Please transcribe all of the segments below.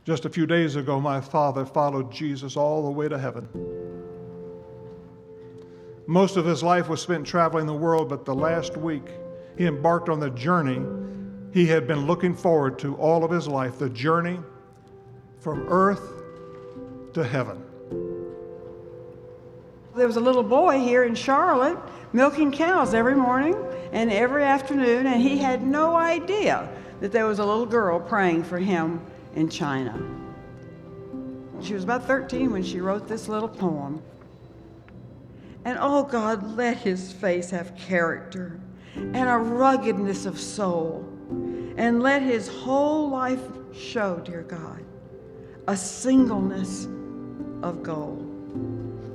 Just a few days ago, my father followed Jesus all the way to heaven. Most of his life was spent traveling the world, but the last week he embarked on the journey he had been looking forward to all of his life, the journey from earth to heaven. There was a little boy here in Charlotte milking cows every morning and every afternoon, and he had no idea that there was a little girl praying for him in China. She was about 13 when she wrote this little poem. And oh God, let his face have character and a ruggedness of soul, and let his whole life show, dear God, a singleness of gold.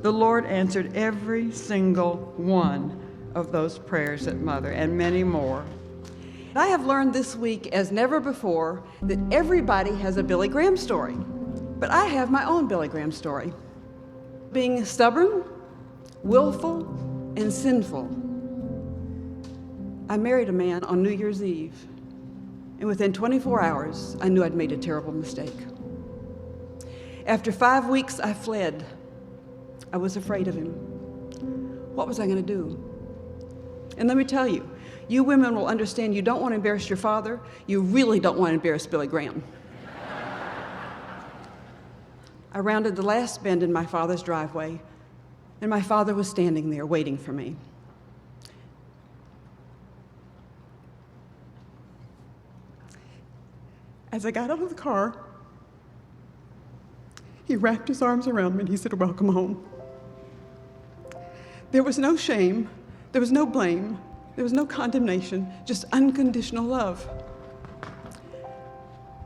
The Lord answered every single one of those prayers at Mother, and many more. I have learned this week as never before that everybody has a Billy Graham story, but I have my own Billy Graham story. Being stubborn, willful, and sinful, I married a man on New Year's Eve, and within 24 hours, I knew I'd made a terrible mistake. After 5 weeks, I fled. I was afraid of him. What was I going to do? And let me tell you, you women will understand you don't want to embarrass your father. You really don't want to embarrass Billy Graham. I rounded the last bend in my father's driveway, and my father was standing there waiting for me. As I got out of the car, he wrapped his arms around me and he said, "Welcome home." There was no shame, there was no blame, there was no condemnation, just unconditional love.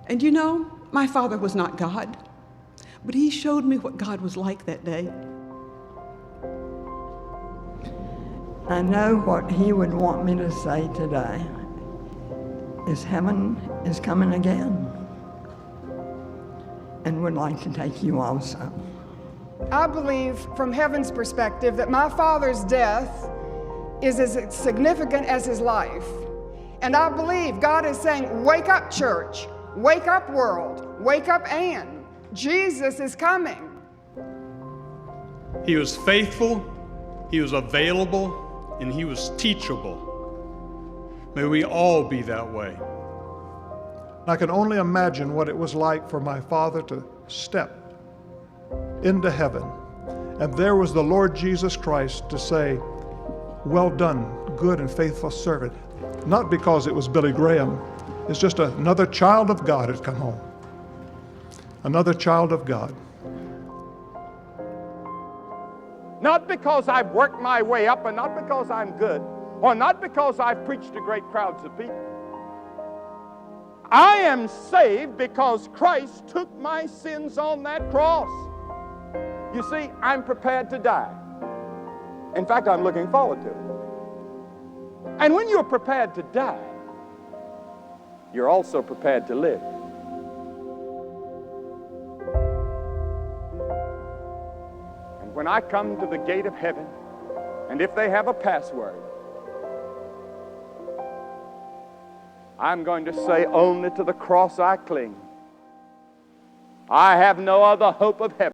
And you know, my father was not God, but he showed me what God was like that day. I know what he would want me to say today is heaven is coming again and would like to take you also. I believe from heaven's perspective that my father's death is as significant as his life. And I believe God is saying, wake up, church. Wake up, world. Wake up, Anne. Jesus is coming. He was faithful, he was available, and he was teachable. May we all be that way. I can only imagine what it was like for my father to step into heaven, and there was the Lord Jesus Christ to say, "Well done, good and faithful servant." Not because it was Billy Graham, it's just another child of God had come home. Another child of God. Not because I've worked my way up, and not because I'm good, or not because I've preached to great crowds of people. I am saved because Christ took my sins on that cross. You see, I'm prepared to die. In fact, I'm looking forward to it. And when you're prepared to die, you're also prepared to live. And when I come to the gate of heaven, and if they have a password, I'm going to say, only to the cross I cling. I have no other hope of heaven.